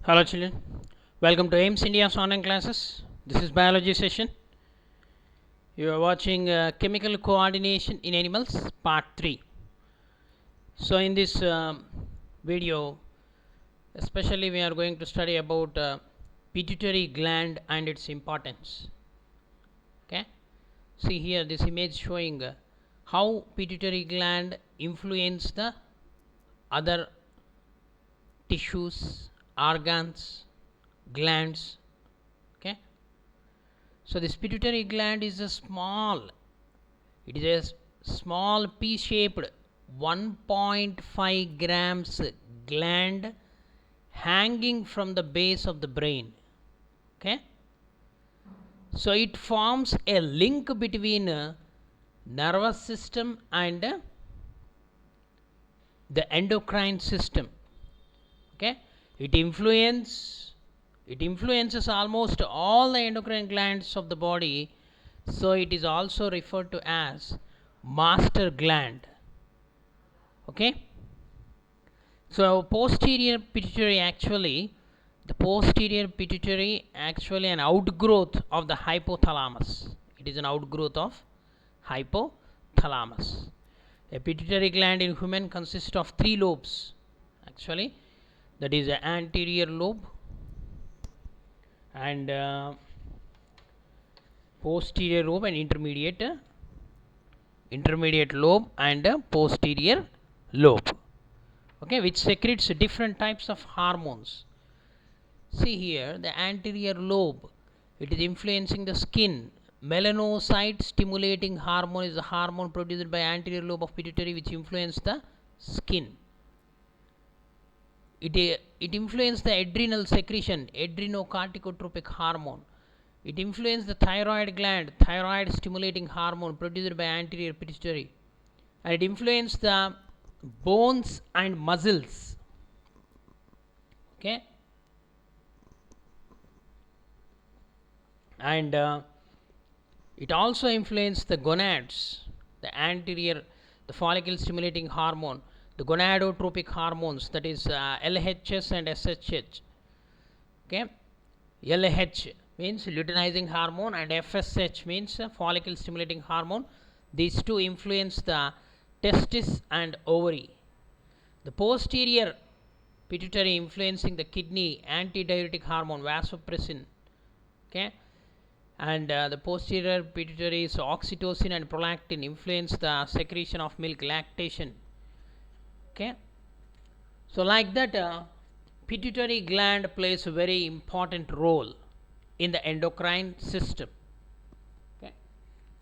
Hello children, welcome to AIMS India's online classes. This is biology session. You are watching chemical coordination in animals part 3. So in this video especially we are going to study about pituitary gland and its importance. Okay, see here this image showing how pituitary gland influence the other tissues, organs, glands. Okay, so this pituitary gland is a small, it is a small pea-shaped 1.5 grams gland hanging from the base of the brain. Okay, so it forms a link between nervous system and the endocrine system. Okay, it influences almost all the endocrine glands of the body, so it is also referred to as master gland. Okay, so posterior pituitary actually an outgrowth of the hypothalamus. It is an outgrowth of hypothalamus. A pituitary gland in human consists of 3 lobes actually, that is the anterior lobe and posterior lobe and intermediate lobe and posterior lobe. Okay, which secretes different types of hormones. See here the anterior lobe, it is influencing the skin. Melanocyte stimulating hormone is the hormone produced by anterior lobe of pituitary which influence the skin. It influences the adrenal secretion, adrenocorticotropic hormone. It influences the thyroid gland, thyroid stimulating hormone produced by anterior pituitary. And it influences the bones and muscles. Okay, and it also influences the gonads, the follicle stimulating hormone, the gonadotropic hormones, that is LHS and SHH. Okay, LH means luteinizing hormone and FSH means follicle stimulating hormone. These two influence the testis and ovary. The posterior pituitary influencing the kidney, antidiuretic hormone vasopressin. Okay, and the posterior pituitary is oxytocin and prolactin influence the secretion of milk, lactation. Okay, so like that pituitary gland plays a very important role in the endocrine system. Okay,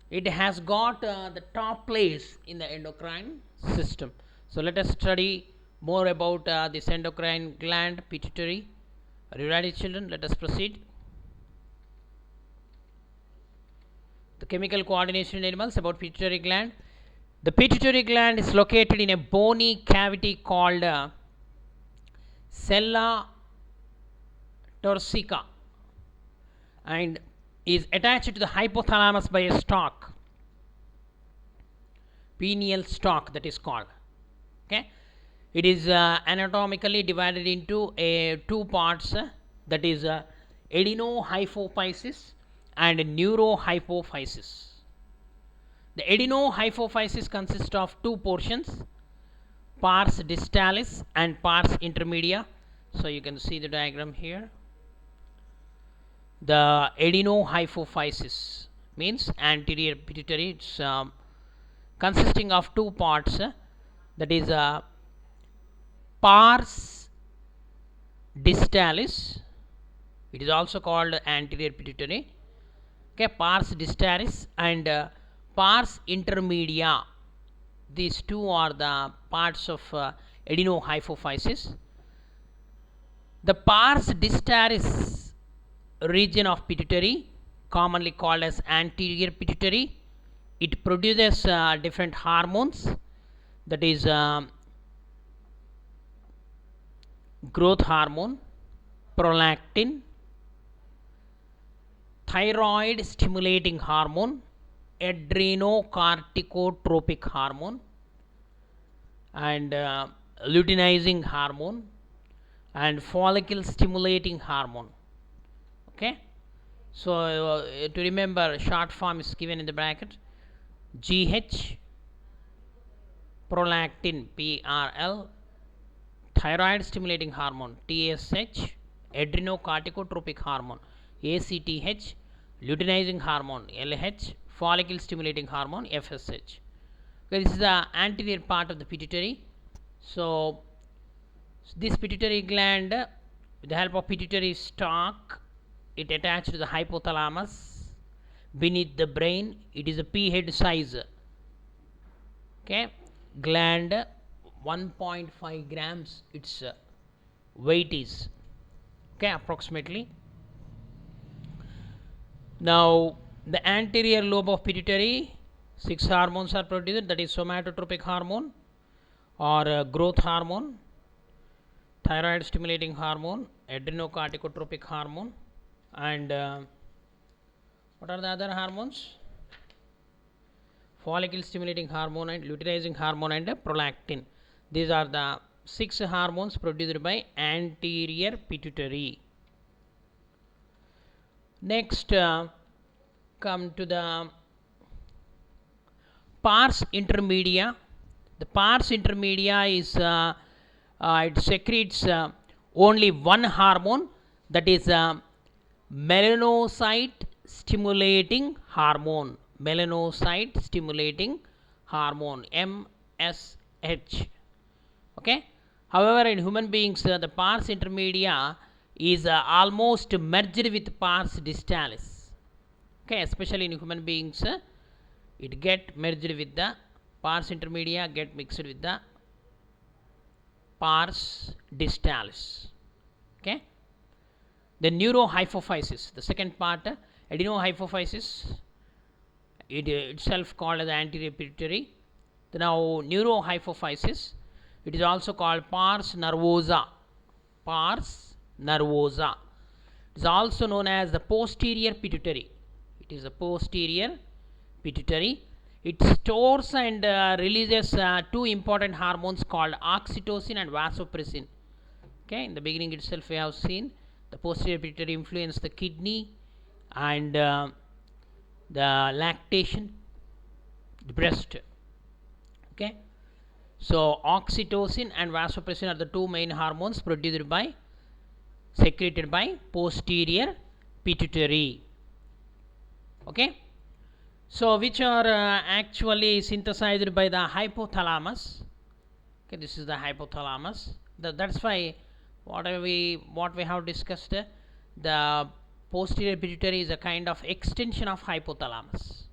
it has got the top place in the endocrine system. So let us study more about this endocrine gland, pituitary. Are you ready children? Let us proceed. The chemical coordination in animals about pituitary gland. The pituitary gland is located in a bony cavity called sella turcica and is attached to the hypothalamus by a stalk, pineal stalk that is called. Okay, it is anatomically divided into two parts, that is adenohypophysis and neurohypophysis. The adenohypophysis consists of two portions, pars distalis and pars intermedia. So you can see the diagram here. The adenohypophysis means anterior pituitary. It's consisting of two parts, that is pars distalis. It is also called anterior pituitary. Okay, pars distalis and pars intermedia. These two are the parts of adenohypophysis. The pars distalis region of pituitary, commonly called as anterior pituitary, it produces different hormones, that is growth hormone, prolactin, thyroid stimulating hormone, adrenocorticotropic hormone, and luteinizing hormone, and follicle stimulating hormone. Okay, so to remember, short form is given in the bracket: GH, prolactin, PRL, thyroid stimulating hormone, TSH, adrenocorticotropic hormone, ACTH, luteinizing hormone, LH, follicle stimulating hormone, FSH. Okay, this is the anterior part of the pituitary. So this pituitary gland, with the help of pituitary stalk, it attached to the hypothalamus beneath the brain. It is a pea head size. Okay, gland 1.5 grams its weight is. Okay, approximately. Now the anterior lobe of pituitary, 6 hormones are produced, that is somatotropic hormone or growth hormone, thyroid stimulating hormone, adrenocorticotropic hormone, and what are the other hormones? Follicle stimulating hormone and luteinizing hormone and prolactin. These are the 6 hormones produced by anterior pituitary. Next, come to the pars intermedia. The pars intermedia is it secretes only one hormone, that is melanocyte stimulating hormone. Melanocyte stimulating hormone, MSH. Okay, however, in human beings the pars intermedia is almost merged with pars distalis. Okay, especially in human beings it get merged with the pars intermedia, get mixed with the pars distalis. Okay, the neurohypophysis, the second part, adenohypophysis, it itself called as anterior pituitary. Now neurohypophysis, it is also called pars nervosa. Pars nervosa, it is also known as the posterior pituitary. It is a posterior pituitary. It stores and releases two important hormones called oxytocin and vasopressin. Okay, in the beginning itself we have seen the posterior pituitary influence the kidney and the lactation, the breast. Okay, so oxytocin and vasopressin are the two main hormones produced by, secreted by posterior pituitary. Okay, so which are actually synthesized by the hypothalamus. Okay, this is the hypothalamus. That's why what we have discussed, the posterior pituitary is a kind of extension of hypothalamus.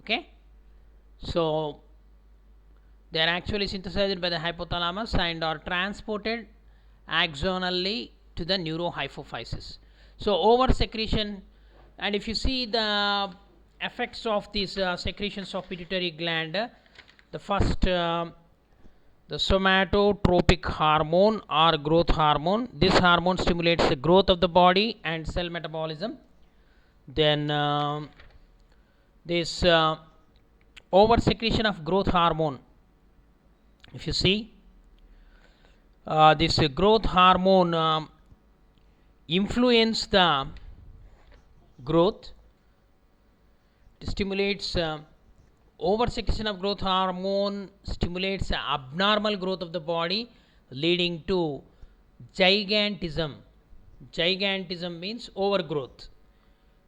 Okay, so they are actually synthesized by the hypothalamus and are transported axonally to the neurohypophysis. So over secretion, and if you see the effects of these secretions of pituitary gland, the first the somatotropic hormone or growth hormone. This hormone stimulates the growth of the body and cell metabolism. Then this over secretion of growth hormone, if you see this growth hormone influence the growth. It stimulates over secretion of growth hormone stimulates abnormal growth of the body, leading to gigantism. Gigantism means overgrowth.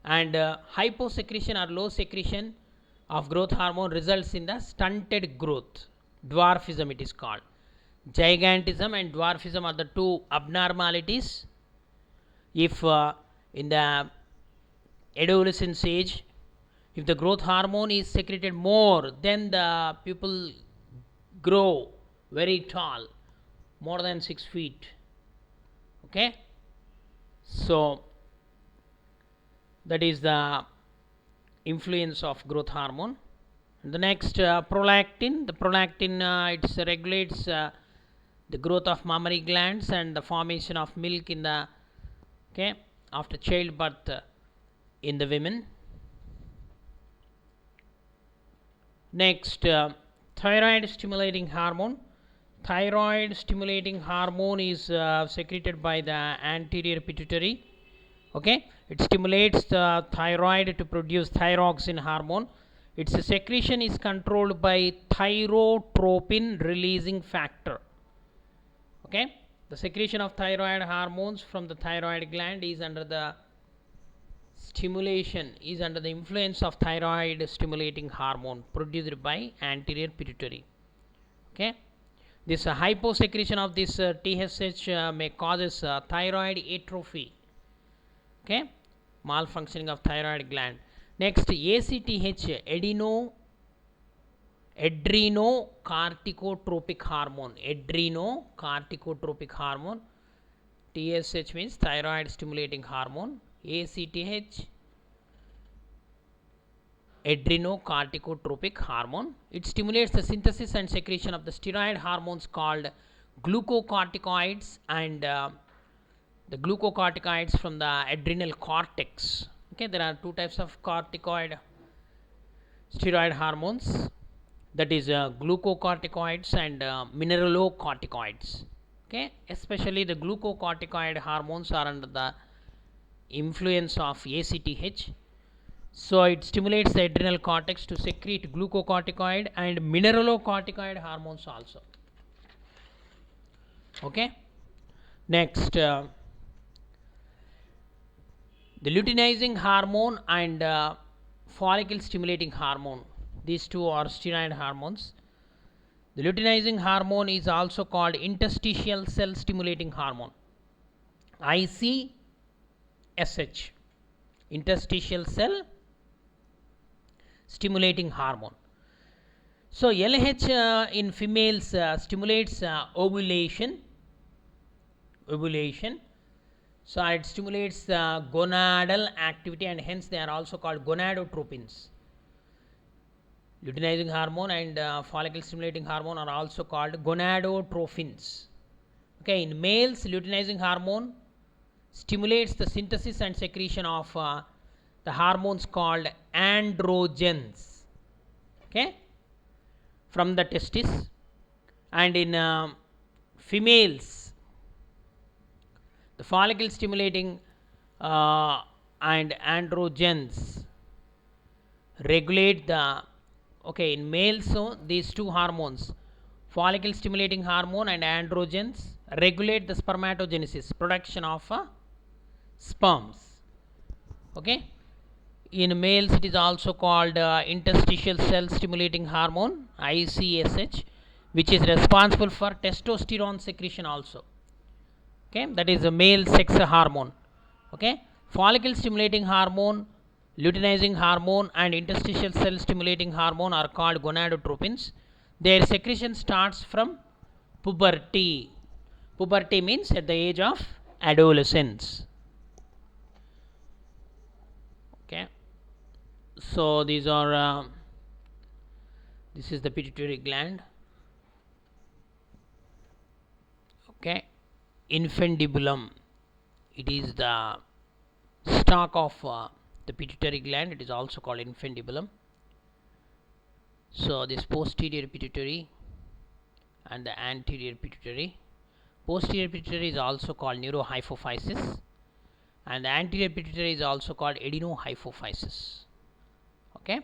And hyposecretion or low secretion of growth hormone results in the stunted growth, dwarfism it is called. Gigantism and dwarfism are the two abnormalities. If in the adolescence age, if the growth hormone is secreted more, then the people grow very tall, more than 6 feet. Okay, so that is the influence of growth hormone. The next prolactin. The prolactin it regulates the growth of mammary glands and the formation of milk in the, okay, after childbirth in the women. Next, thyroid stimulating hormone. thyroid stimulating hormone is secreted by the anterior pituitary. Okay, it stimulates the thyroid to produce thyroxine hormone. Its secretion is controlled by thyrotropin releasing factor. Okay, the secretion of thyroid hormones from the thyroid gland is under the influence of thyroid stimulating hormone produced by anterior pituitary. Okay, this hyposecretion of this TSH may causes thyroid atrophy. Okay, malfunctioning of thyroid gland. Next, ACTH, adrenocorticotropic hormone. TSH means thyroid stimulating hormone. ACTH, adrenocorticotropic hormone. It stimulates the synthesis and secretion of the steroid hormones called glucocorticoids and the glucocorticoids from the adrenal cortex. Okay, there are two types of corticoid steroid hormones, that is glucocorticoids and mineralocorticoids. Okay, especially the glucocorticoid hormones are under the influence of ACTH. So it stimulates the adrenal cortex to secrete glucocorticoid and mineralocorticoid hormones also. Okay, next, the luteinizing hormone and follicle stimulating hormone, these two are steroid hormones. The luteinizing hormone is also called interstitial cell stimulating hormone, ICSH, interstitial cell stimulating hormone. So LH in females stimulates ovulation. So it stimulates gonadal activity, and hence they are also called gonadotropins. Luteinizing hormone and follicle stimulating hormone are also called gonadotrophins. Okay, in males, luteinizing hormone stimulates the synthesis and secretion of the hormones called androgens. Okay, from the testis. And in females, the follicle stimulating and androgens regulate the, okay, in males, so these two hormones, follicle stimulating hormone and androgens, regulate the spermatogenesis, production of sperms. Okay, in males it is also called interstitial cell stimulating hormone, ICSH, which is responsible for testosterone secretion also. Okay, that is a male sex hormone. Okay, follicle stimulating hormone, luteinizing hormone and interstitial cell stimulating hormone are called gonadotropins. Their secretion starts from puberty. Puberty means at the age of adolescence. Okay, so these are this is the pituitary gland. Okay, infundibulum, it is the stalk of the pituitary gland. It is also called infundibulum. So this posterior pituitary and the anterior pituitary. Posterior pituitary is also called neurohypophysis, and the anterior pituitary is also called adenohypophysis. Okay,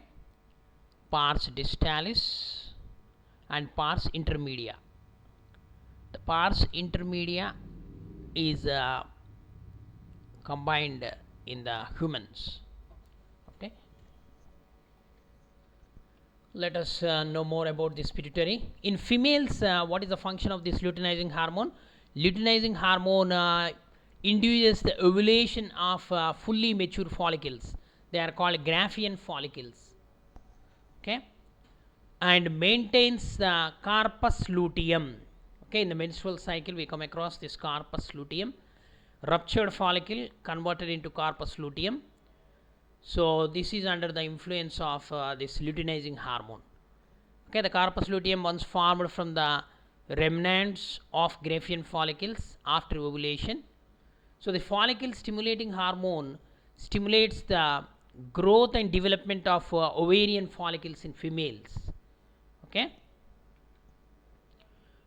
pars distalis and pars intermedia. The pars intermedia is combined in the humans. Okay, let us know more about this pituitary. In females, what is the function of this luteinizing hormone? Luteinizing hormone induces the ovulation of fully mature follicles. They are called Graafian follicles. Okay, and maintains the corpus luteum. Okay, in the menstrual cycle we come across this corpus luteum, ruptured follicle converted into corpus luteum. So this is under the influence of this luteinizing hormone. Okay, the corpus luteum once formed from the remnants of Graafian follicles after ovulation. So the follicle stimulating hormone stimulates the growth and development of ovarian follicles in females. Okay,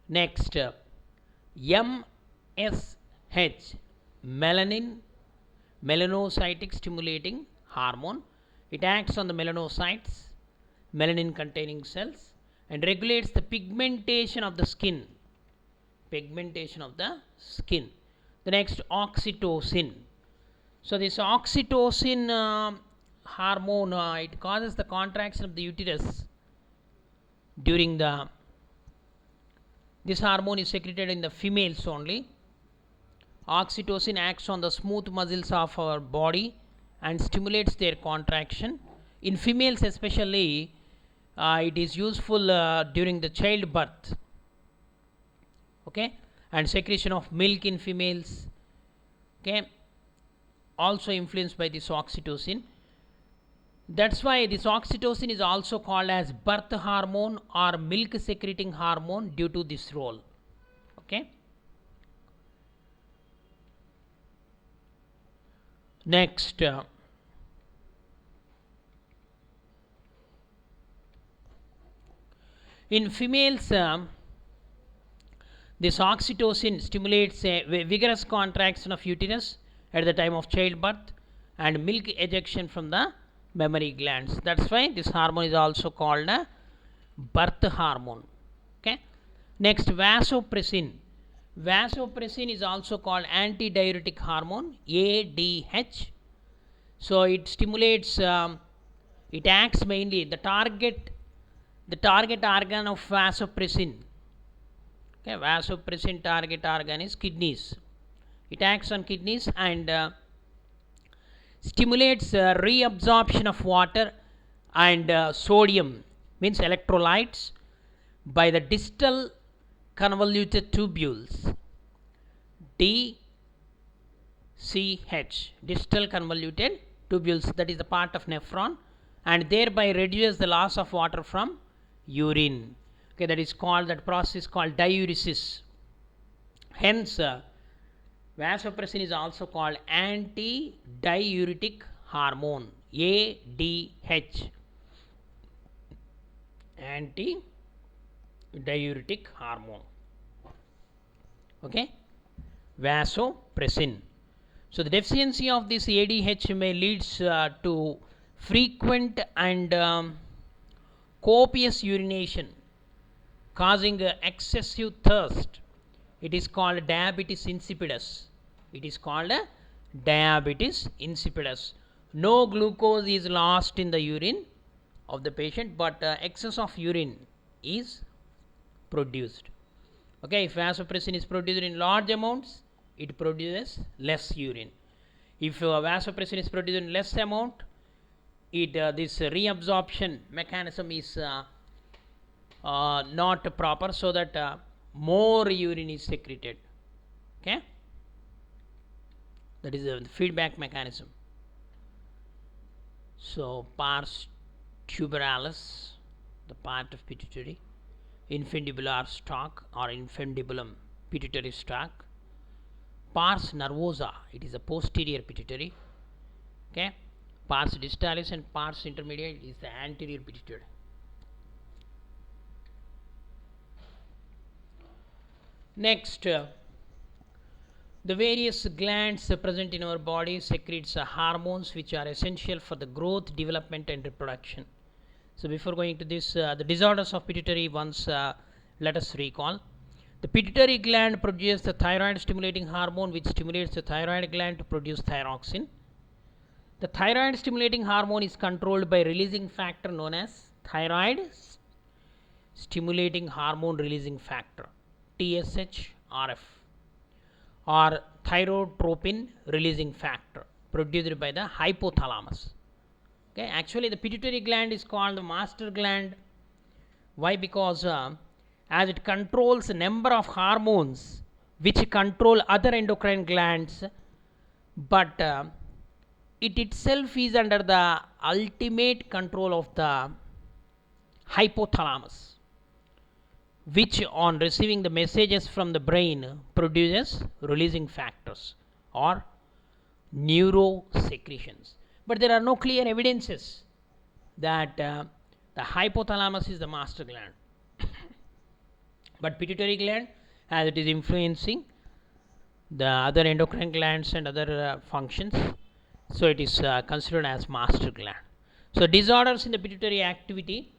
Next, MSH, melanocytic stimulating hormone. It acts on the melanocytes, melanin containing cells, and regulates the pigmentation of the skin. The next, oxytocin. So this oxytocin hormone, it causes the contraction of the uterus during the, this hormone is secreted in the females only. Oxytocin acts on the smooth muscles of our body and stimulates their contraction. In females especially, it is useful during the childbirth. Okay, and secretion of milk in females. Okay, also influenced by this oxytocin. That's why this oxytocin is also called as birth hormone or milk secreting hormone due to this role. Okay. Next, in females, this oxytocin stimulates a vigorous contraction of uterus at the time of childbirth and milk ejection from the mammary glands. That's why this hormone is also called a birth hormone. Okay. Next, vasopressin. Vasopressin is also called antidiuretic hormone, ADH. So it stimulates, it acts mainly the target organ of vasopressin. Okay, vasopressin target organ is kidneys. It acts on kidneys and stimulates reabsorption of water and sodium, means electrolytes, by the distal convoluted tubules, DCH, distal convoluted tubules, that is the part of nephron, and thereby reduces the loss of water from urine. Okay, that is called, that process is called diuresis. Hence, vasopressin is also called antidiuretic hormone, ADH, antidiuretic hormone. Okay, vasopressin. So the deficiency of this ADH may leads to frequent and copious urination, causing excessive thirst. It is called diabetes insipidus. No glucose is lost in the urine of the patient, but excess of urine is produced. Okay, if vasopressin is produced in large amounts, it produces less urine. If vasopressin is produced in less amount, this reabsorption mechanism is not proper, so that more urine is secreted. Okay, that is the feedback mechanism. So pars tuberalis, the part of pituitary, infundibular stalk or infundibulum, pituitary stalk. Pars nervosa, it is a posterior pituitary. Okay, pars distalis and pars intermediate is the anterior pituitary. Next, the various glands present in our body secretes hormones which are essential for the growth, development and reproduction. So before going to this, the disorders of pituitary, once let us recall. The pituitary gland produces the thyroid stimulating hormone, which stimulates the thyroid gland to produce thyroxine. The thyroid stimulating hormone is controlled by releasing factor known as thyroid stimulating hormone releasing factor, TSH-RF, or thyrotropin releasing factor, produced by the hypothalamus. Okay, actually the pituitary gland is called the master gland. Why? Because as it controls a number of hormones which control other endocrine glands, but it itself is under the ultimate control of the hypothalamus, which on receiving the messages from the brain produces releasing factors or neurosecretions. But there are no clear evidences that the hypothalamus is the master gland. But pituitary gland, as it is influencing the other endocrine glands and other functions, so it is considered as master gland. So disorders in the pituitary activity,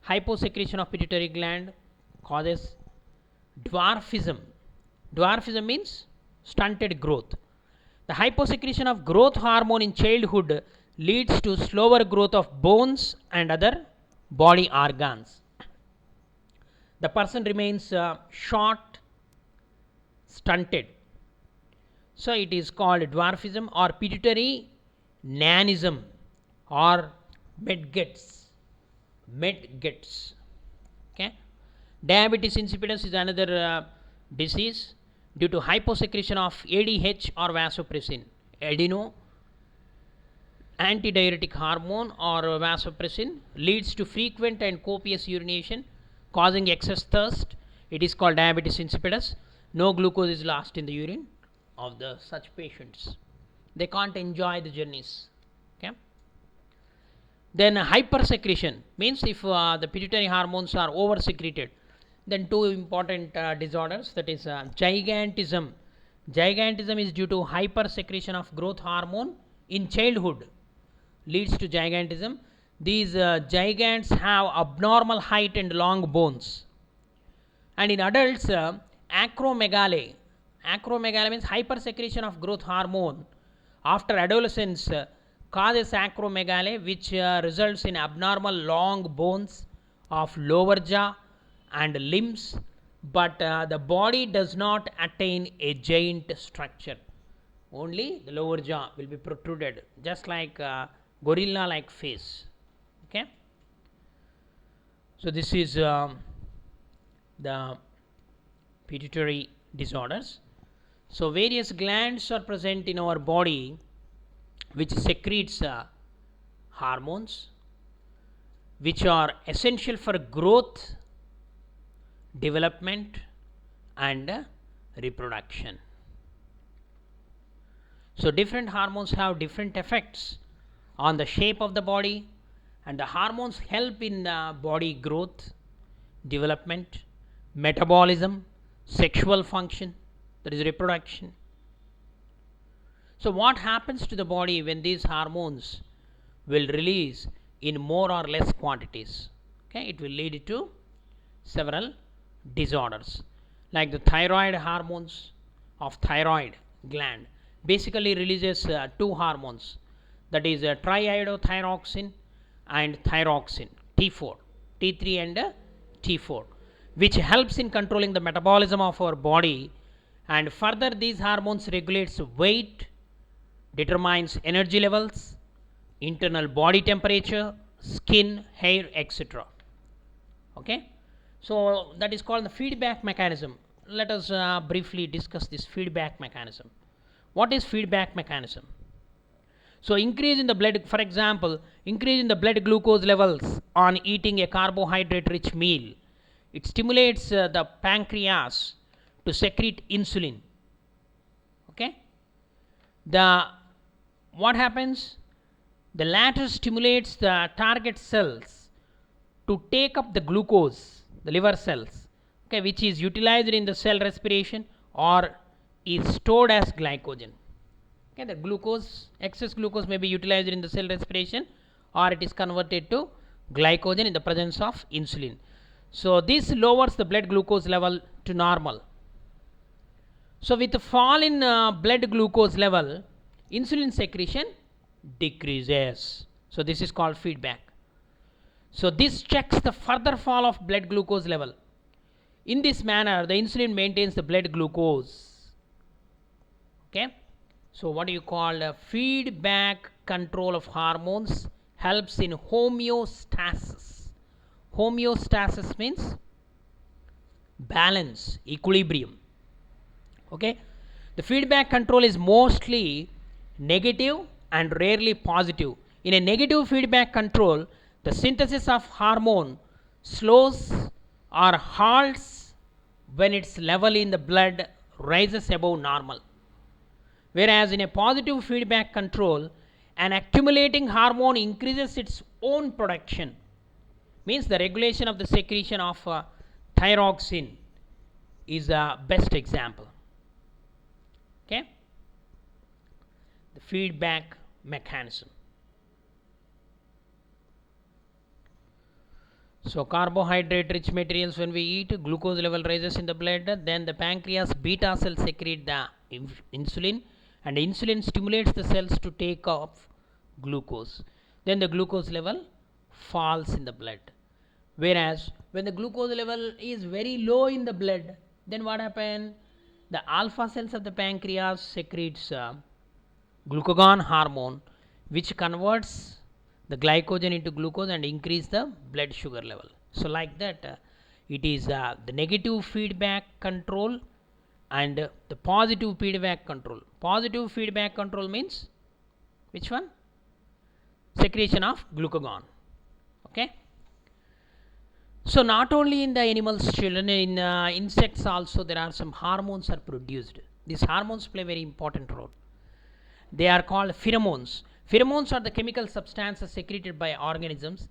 hyposecretion of pituitary gland causes dwarfism. Dwarfism means stunted growth. The hyposecretion of growth hormone in childhood leads to slower growth of bones and other body organs. The person remains short, stunted. So it is called dwarfism or pituitary nanism or Medgets. Okay. Diabetes insipidus is another disease due to hyposecretion of ADH or vasopressin. Adeno antidiuretic hormone or vasopressin leads to frequent and copious urination causing excess thirst. It is called diabetes insipidus. No glucose is lost in the urine of the such patients. They can't enjoy the journeys. Okay. Then hypersecretion means if the pituitary hormones are over secreted. Then two important disorders, that is gigantism. Gigantism is due to hypersecretion of growth hormone in childhood, leads to gigantism. These gigants have abnormal height and long bones. And in adults, acromegaly. Acromegaly means hypersecretion of growth hormone after adolescence causes acromegaly, which results in abnormal long bones of lower jaw and limbs, but the body does not attain a giant structure. Only the lower jaw will be protruded, just like gorilla like face. Okay. So this is the pituitary disorders. So various glands are present in our body which secretes hormones which are essential for growth, development and reproduction. So different hormones have different effects on the shape of the body, and the hormones help in body growth, development, metabolism, sexual function, that is reproduction. So what happens to the body when these hormones will release in more or less quantities? Okay, it will lead to several disorders, like the thyroid hormones of thyroid gland basically releases two hormones, that is triiodothyroxine and thyroxine, T4, T3 and T4, which helps in controlling the metabolism of our body. And further, these hormones regulates weight, determines energy levels, internal body temperature, skin, hair, etc. Okay. So that is called the feedback mechanism. Let us briefly discuss this feedback mechanism. What is feedback mechanism? So increase in the blood, for example, increase in the blood glucose levels on eating a carbohydrate rich meal. It stimulates the pancreas to secrete insulin. Okay. What happens? The latter stimulates the target cells to take up the glucose, the liver cells, okay, which is utilized in the cell respiration or is stored as glycogen. Okay, the glucose, excess glucose may be utilized in the cell respiration or it is converted to glycogen in the presence of insulin. So this lowers the blood glucose level to normal. So with the fall in blood glucose level, insulin secretion decreases. So this is called feedback. So this checks the further fall of blood glucose level. In this manner, the insulin maintains the blood glucose. Okay. So what do you call feedback control of hormones helps in homeostasis. Homeostasis means balance, equilibrium. Okay. The feedback control is mostly negative and rarely positive. In a negative feedback control, the synthesis of hormone slows or halts when its level in the blood rises above normal. Whereas in a positive feedback control, an accumulating hormone increases its own production, means the regulation of the secretion of thyroxine is the best example. Okay, the feedback mechanism. So carbohydrate rich materials, when we eat, glucose level rises in the blood, then the pancreas beta cells secrete the insulin, and insulin stimulates the cells to take off glucose. Then the glucose level falls in the blood. Whereas when the glucose level is very low in the blood, then what happens? The alpha cells of the pancreas secretes glucagon hormone, which converts the glycogen into glucose and increase the blood sugar level. So like that, it is the negative feedback control and the positive feedback control. Positive feedback control means which one? Secretion of glucagon. Okay. So not only in the animals, children, in insects also there are some hormones are produced. These hormones play very important role. They are called pheromones. Pheromones are the chemical substances secreted by organisms.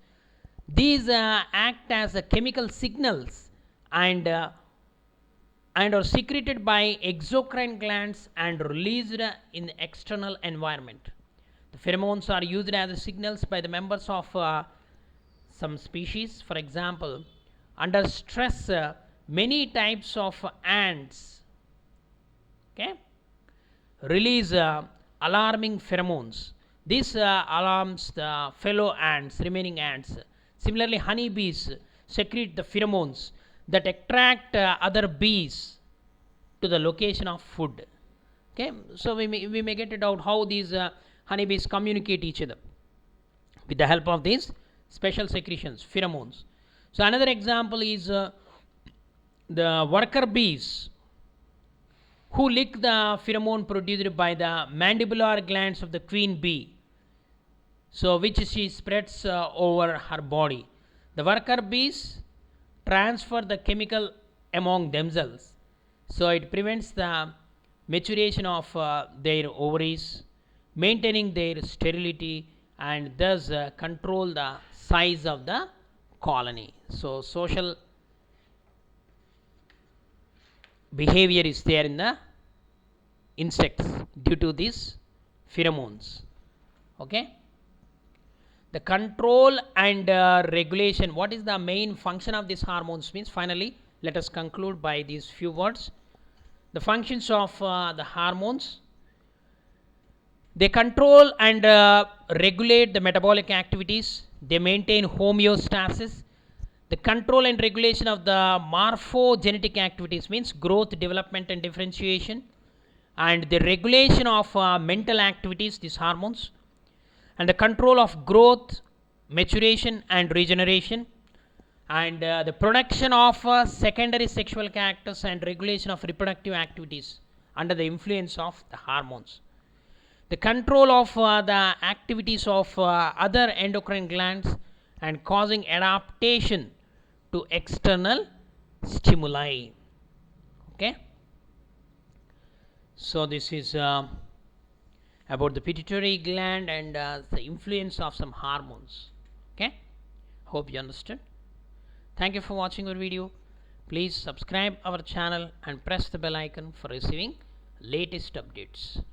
These act as chemical signals and are secreted by exocrine glands and released in the external environment. The pheromones are used as signals by the members of some species. For example, under stress, many types of ants, okay, release alarming pheromones. This alarms the fellow ants, remaining ants. Similarly, honeybees secrete the pheromones that attract other bees to the location of food. Okay, so we may get it out how these honeybees communicate each other with the help of these special secretions, pheromones. So another example is the worker bees who lick the pheromone produced by the mandibular glands of the queen bee, so which she spreads over her body. The worker bees transfer the chemical among themselves, so it prevents the maturation of their ovaries, maintaining their sterility, and thus control the size of the colony. So social behavior is there in the insects due to these pheromones. Okay, the control and regulation. What is the main function of these hormones means? Finally, let us conclude by these few words. The functions of the hormones: they control and regulate the metabolic activities. They maintain homeostasis. The control and regulation of the morphogenetic activities means growth, development, and differentiation. And the regulation of mental activities, these hormones. And the control of growth, maturation, and regeneration. And the production of secondary sexual characters and regulation of reproductive activities under the influence of the hormones. The control of the activities of other endocrine glands and causing adaptation to external stimuli. Okay, so this is about the pituitary gland and the influence of some hormones. Okay, hope you understood. Thank you for watching our video. Please subscribe our channel and press the bell icon for receiving latest updates.